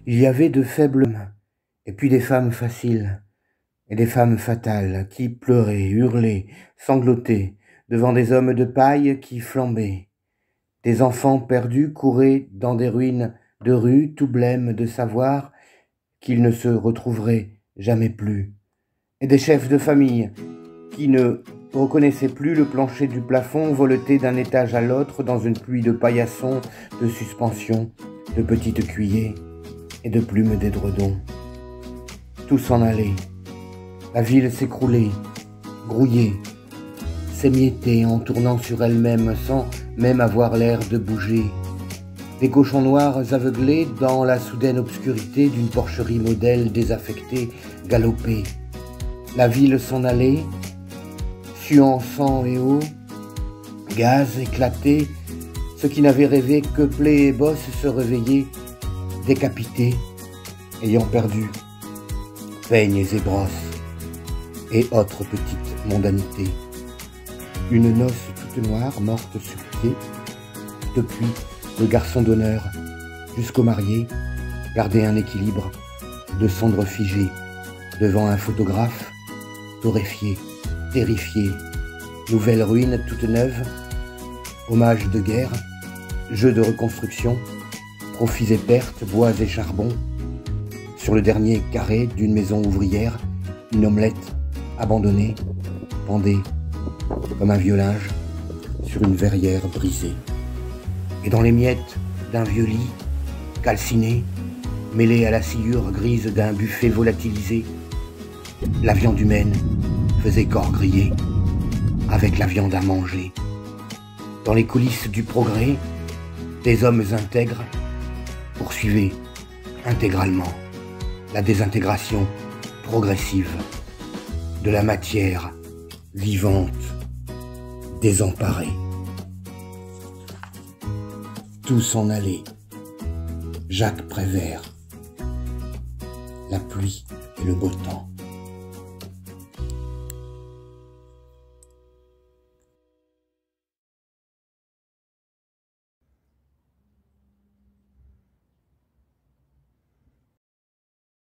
Il y avait de faibles hommes, et puis des femmes faciles, et des femmes fatales, qui pleuraient, hurlaient, sanglotaient, devant des hommes de paille qui flambaient. Des enfants perdus couraient dans des ruines de rues, tout blêmes de savoir qu'ils ne se retrouveraient jamais plus. Et des chefs de famille qui ne reconnaissaient plus le plancher du plafond voleté d'un étage à l'autre dans une pluie de paillassons, de suspensions, de petites cuillers et de plumes d'édredons. Tout s'en allait. La ville s'écroulait, grouillait, s'émiettait en tournant sur elle-même sans même avoir l'air de bouger. Des cochons noirs aveuglés dans la soudaine obscurité d'une porcherie modèle désaffectée galopaient. La ville s'en allait, suant sang et eau, gaz éclaté, ceux qui n'avaient rêvé que plaies et bosses se réveillaient, décapités, ayant perdu peignes et brosses et autres petites mondanités. Une noce toute noire morte sur pied, depuis le garçon d'honneur jusqu'au marié gardait un équilibre de cendres figées devant un photographe torréfié, terrifié, nouvelle ruine toute neuve, hommage de guerre, jeu de reconstruction, profits et pertes, bois et charbon. Sur le dernier carré d'une maison ouvrière, une omelette abandonnée, pendée comme un vieux linge sur une verrière brisée. Et dans les miettes d'un vieux lit, calciné, mêlé à la sciure grise d'un buffet volatilisé, la viande humaine faisait corps grillé avec la viande à manger. Dans les coulisses du progrès, des hommes intègres poursuivaient intégralement la désintégration progressive de la matière vivante, désemparée. Tout s'en allait. Jacques Prévert. La pluie et le beau temps.